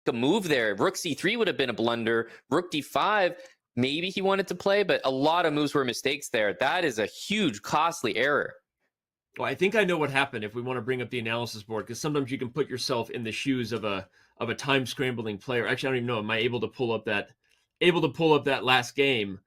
a move there. Rook c3 would have been a blunder. Rook d5, maybe he wanted to play, but a lot of moves were mistakes there. That is a huge, costly error. Well, I think I know what happened if we want to bring up the analysis board, because sometimes you can put yourself in the shoes of a time scrambling player. Actually, I don't even know. Am I able to pull up that last game?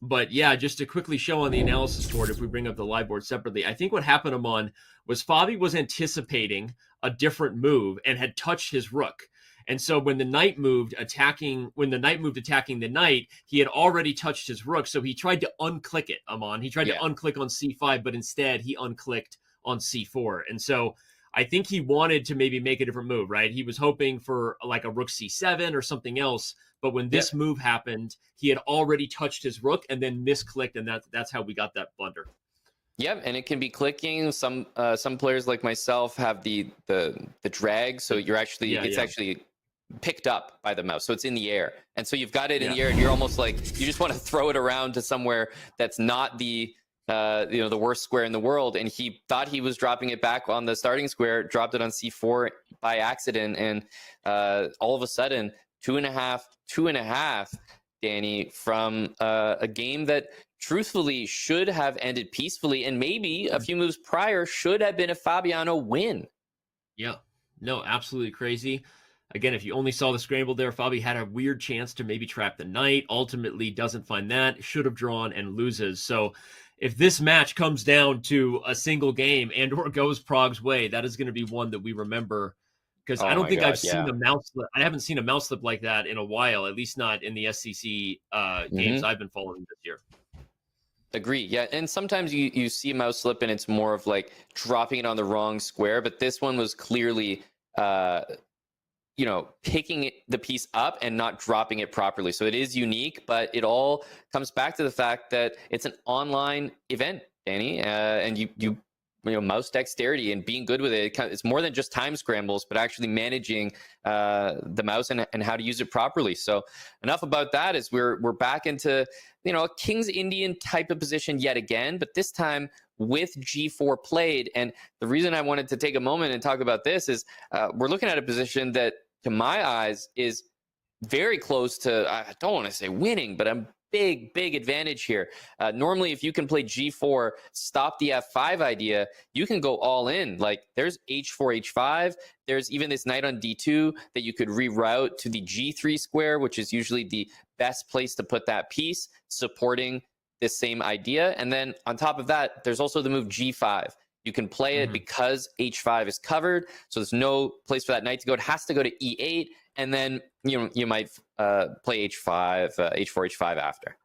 But yeah, just to quickly show on the analysis board, if we bring up the live board separately, I think what happened, Aman, was Fabi was anticipating a different move and had touched his rook. And so when the knight moved attacking the knight, he had already touched his rook. So he tried to unclick it, Aman. He tried to unclick on c5, but instead he unclicked on c4. And so I think he wanted to maybe make a different move, right? He was hoping for like a rook c7 or something else. But when this move happened, he had already touched his rook and then misclicked, and that's how we got that blunder. Yep, and it can be clicking. Some players like myself have the drag, so you're actually actually picked up by the mouse, so it's in the air, and so you've got it in the air, and you're almost like you just want to throw it around to somewhere that's not the the worst square in the world. And he thought he was dropping it back on the starting square, dropped it on c4 by accident, and all of a sudden 2.5, Danny, from a game that truthfully should have ended peacefully, and maybe a few moves prior should have been a Fabiano win. Yeah, no, absolutely crazy. Again, if you only saw the scramble there, Fabi had a weird chance to maybe trap the knight, ultimately doesn't find that, should have drawn and loses. So if this match comes down to a single game and or goes Prague's way, that is going to be one that we remember, because I don't think I've seen a mouse slip. I haven't seen a mouse slip like that in a while, at least not in the SCC games I've been following this year. Agree. Yeah, and sometimes you see a mouse slip and it's more of like dropping it on the wrong square, but this one was clearly picking the piece up and not dropping it properly. So it is unique, but it all comes back to the fact that it's an online event, Danny, and you mouse dexterity and being good with it. It's more than just time scrambles, but actually managing the mouse and how to use it properly. So enough about that. As we're back into a King's Indian type of position yet again, but this time with G4 played. And the reason I wanted to take a moment and talk about this is we're looking at a position that, to my eyes, is very close to, I don't want to say winning, but a big advantage here. Normally, if you can play G4, stop the F5 idea, you can go all in. Like there's H4, H5. There's even this knight on D2 that you could reroute to the G3 square, which is usually the best place to put that piece, supporting this same idea. And then on top of that, there's also the move G5. You can play it because H5 is covered, so there's no place for that knight to go. It has to go to E8, and then you might play H5, H4, H5 after.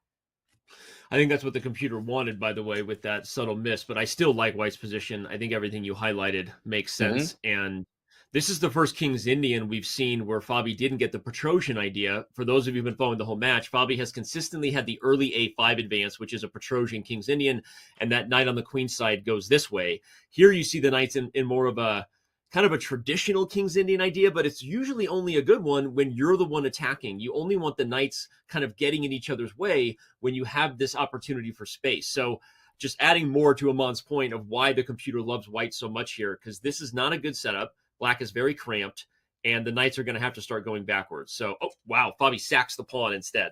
I think that's what the computer wanted, by the way, with that subtle miss. But I still like White's position. I think everything you highlighted makes sense. And this is the first King's Indian we've seen where Fabi didn't get the Petrosian idea. For those of you who've been following the whole match, Fabi has consistently had the early A5 advance, which is a Petrosian King's Indian, and that knight on the queen side goes this way. Here you see the knights in more of a kind of a traditional King's Indian idea, but it's usually only a good one when you're the one attacking. You only want the knights kind of getting in each other's way when you have this opportunity for space. So just adding more to Aman's point of why the computer loves White so much here, because this is not a good setup. Black is very cramped, and the knights are going to have to start going backwards. So, oh, wow, Fabi sacks the pawn instead.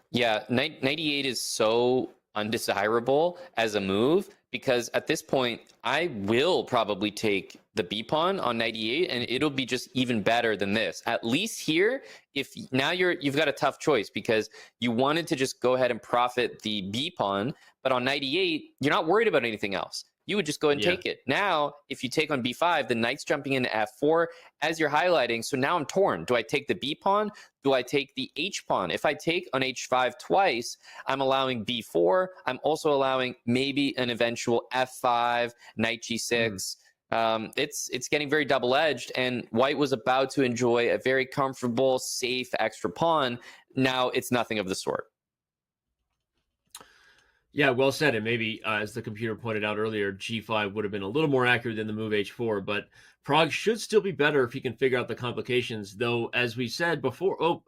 Yeah, knight e8 is so undesirable as a move, because at this point, I will probably take the B pawn on knight e8, and it'll be just even better than this. At least here, if now you've got a tough choice, because you wanted to just go ahead and profit the B pawn, but on knight e8, you're not worried about anything else. You would just go ahead and take it. Now, if you take on b5, the knight's jumping into f4, as you're highlighting. So now I'm torn. Do I take the b pawn? Do I take the h pawn? If I take on h5 twice, I'm allowing b4. I'm also allowing maybe an eventual f5, knight g6. It's getting very double-edged, and White was about to enjoy a very comfortable, safe extra pawn. Now it's nothing of the sort. Yeah, well said. And maybe, as the computer pointed out earlier, G5 would have been a little more accurate than the move H4, but Prague should still be better if he can figure out the complications, though, as we said before,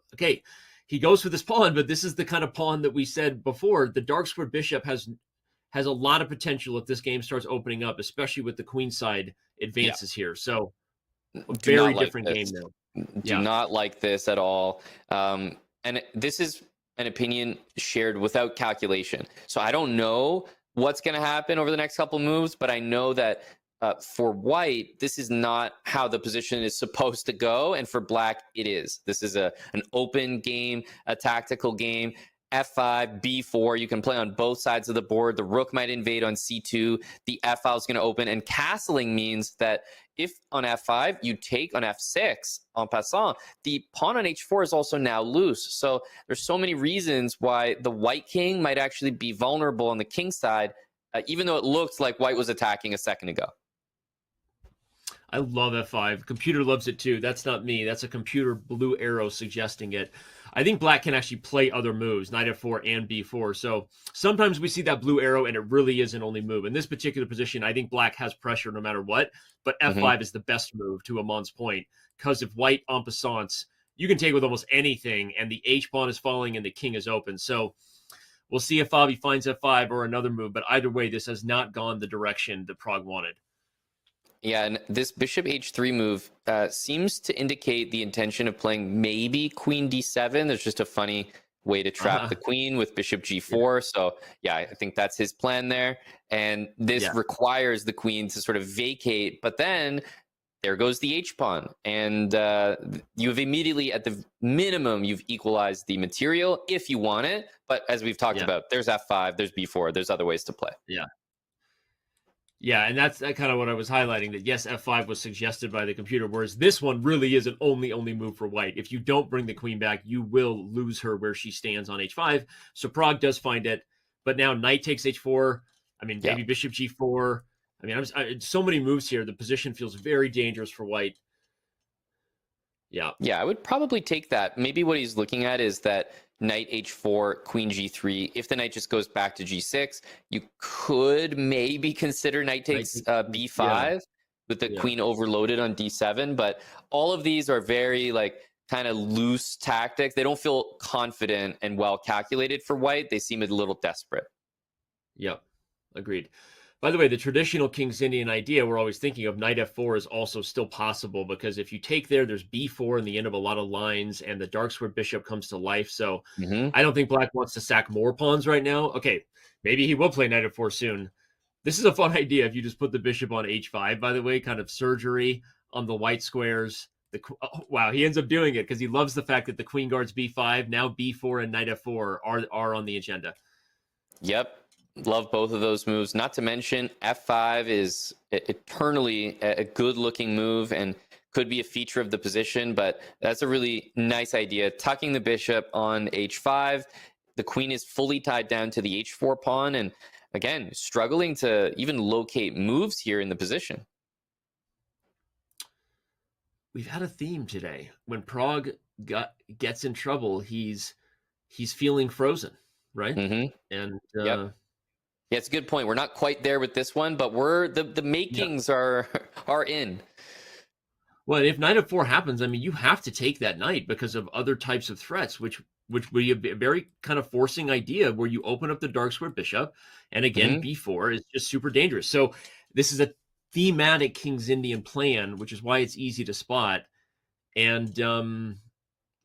he goes for this pawn, but this is the kind of pawn that we said before. The dark square bishop has a lot of potential if this game starts opening up, especially with the queenside advances here. So, a very different game now. Do not like this at all. And this is an opinion shared without calculation. So I don't know what's going to happen over the next couple moves, but I know that for white, this is not how the position is supposed to go. And for black, it is. This is an open game, a tactical game. F5, B4, you can play on both sides of the board. The rook might invade on C2. The F file is going to open. And castling means that if on F5, you take on F6, en passant, the pawn on H4 is also now loose. So there's so many reasons why the white king might actually be vulnerable on the king side, even though it looked like white was attacking a second ago. I love F5. Computer loves it too. That's not me. That's a computer blue arrow suggesting it. I think black can actually play other moves, knight F4 and B4. So sometimes we see that blue arrow and it really is an only move. In this particular position, I think black has pressure no matter what, but F5 is the best move to Amon's point, because if white en passant, you can take with almost anything and the H pawn is falling and the king is open. So we'll see if Fabi finds F5 or another move, but either way, this has not gone the direction that Pragg wanted. Yeah, and this bishop h3 move seems to indicate the intention of playing maybe queen d7. There's just a funny way to trap the queen with bishop g4. So yeah, I think that's his plan there. And this requires the queen to sort of vacate, but then there goes the h-pawn. And you've immediately, at the minimum, you've equalized the material if you want it. But as we've talked about, there's f5, there's b4, there's other ways to play. Yeah, and that's kind of what I was highlighting, that yes, F5 was suggested by the computer, whereas this one really is an only move for white. If you don't bring the queen back, you will lose her where she stands on H5. So Pragg does find it, but now knight takes H4. I mean, maybe bishop G4. I mean, so many moves here. The position feels very dangerous for white. Yeah, I would probably take that. Maybe what he's looking at is that knight h4, queen g3. If the knight just goes back to g6, you could maybe consider knight takes b5 with the queen overloaded on d7. But all of these are very kind of loose tactics. They don't feel confident and well calculated for white. They seem a little desperate. Yep, agreed. By the way, the traditional King's Indian idea we're always thinking of, knight f4, is also still possible, because if you take there's b4 in the end of a lot of lines, and the dark square bishop comes to life. So I don't think black wants to sack more pawns right now. Okay, maybe he will play knight f4 soon. This is a fun idea if you just put the bishop on h5, by the way, kind of surgery on the white squares. Wow, he ends up doing it because he loves the fact that the queen guards b5. Now b4 and knight f4 are on the agenda. Yep. Love both of those moves. Not to mention, f5 is eternally a good-looking move and could be a feature of the position, but that's a really nice idea. Tucking the bishop on h5, the queen is fully tied down to the h4 pawn, and again, struggling to even locate moves here in the position. We've had a theme today. When Pragg gets in trouble, he's feeling frozen, right? And yeah, it's a good point. We're not quite there with this one, but we're the makings are in. Well, if knight f4 happens, I mean, you have to take that knight because of other types of threats, which would be a very kind of forcing idea where you open up the dark square bishop, and again, b4 is just super dangerous. So this is a thematic King's Indian plan, which is why it's easy to spot. And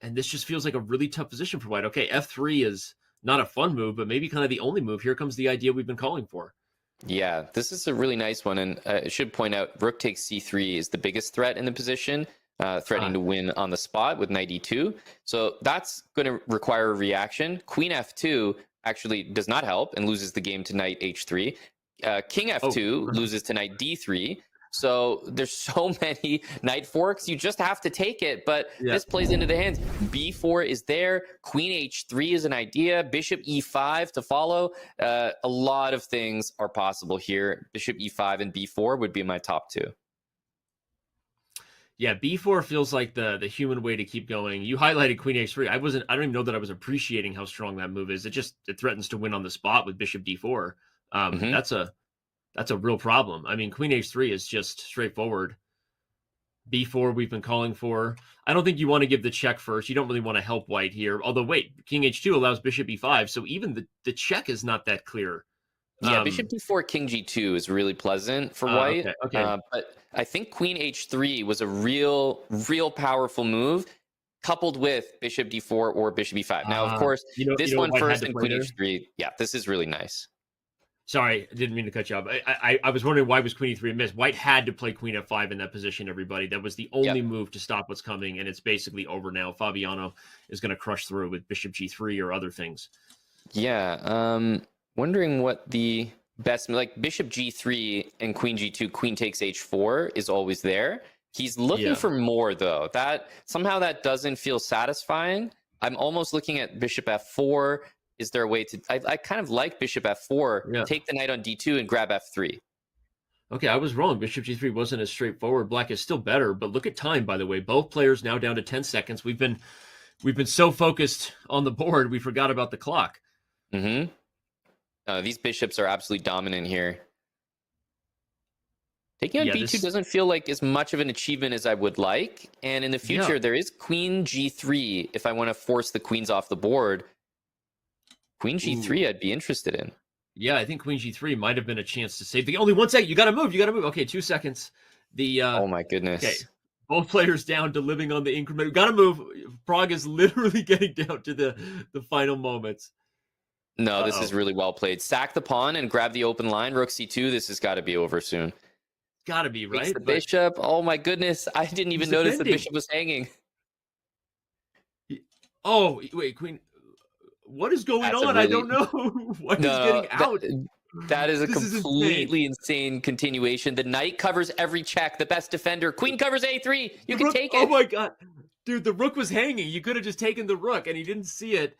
this just feels like a really tough position for white. Okay, f3 is not a fun move, but maybe kind of the only move. Here comes the idea we've been calling for. Yeah, this is a really nice one. And I should point out, rook takes c3 is the biggest threat in the position, threatening to win on the spot with knight e2. So that's going to require a reaction. Queen f2 actually does not help and loses the game to knight h3. King f2 loses to knight d3. So there's so many knight forks. You just have to take it, but this plays into the hands. b4 is there. Queen h3 is an idea. Bishop e5 to follow. A lot of things are possible here. Bishop e5 and b4 would be my top two. Yeah, b4 feels like the human way to keep going. You highlighted queen h3. I don't even know that I was appreciating how strong that move is. It threatens to win on the spot with bishop d4. That's a real problem. I mean, queen h3 is just straightforward. b4 we've been calling for. I don't think you want to give the check first. You don't really want to help white here. Although, wait, king h2 allows bishop e5, so even the check is not that clear. Yeah, bishop d4, king g2 is really pleasant for white. Okay, okay. But I think queen h3 was a real powerful move, coupled with bishop d4 or bishop e5. Now, of course, You this know what one white had first to and play queen there? h3. Yeah, this is really nice. Sorry, I didn't mean to cut you off. I was wondering why was queen e3 a miss. White had to play queen f5 in that position, everybody. That was the only Yep. move to stop what's coming, and it's basically over now. Fabiano is going to crush through with bishop g3 or other things. Yeah, wondering what the best, like bishop g3 and queen g2, queen takes h4 is always there. He's looking Yeah. for more though. That somehow that doesn't feel satisfying. I'm almost looking at bishop f4. Is there a way to? I kind of like bishop f4. Yeah. Take the knight on d2 and grab f3. Okay, I was wrong. Bishop g3 wasn't as straightforward. Black is still better, but look at time, by the way. Both players now down to 10 seconds. We've been so focused on the board, we forgot about the clock. These bishops are absolutely dominant here. Taking on Yeah, b2 doesn't feel like as much of an achievement as I would like. And in the future, there is queen g3 if I want to force the queens off the board. Queen g3 I'd be interested in. Yeah, I think queen g3 might have been a chance to save the only 1 second. You got to move. Okay, 2 seconds. Oh my goodness. Okay, both players down to living on the increment. We got to move. Prague is literally getting down to the final moments. No, this is really well played. Sack the pawn and grab the open line. Rook c2. This has got to be over soon. Got to be, right? Takes the bishop. Oh my goodness. I didn't even notice the bishop was hanging. Oh, wait, queen. What is going on? I don't know. What is getting out? That is a completely insane continuation. The knight covers every check. The best defender. Queen covers a3. You can take it. Oh my god. Dude, the rook was hanging. You could have just taken the rook, and he didn't see it.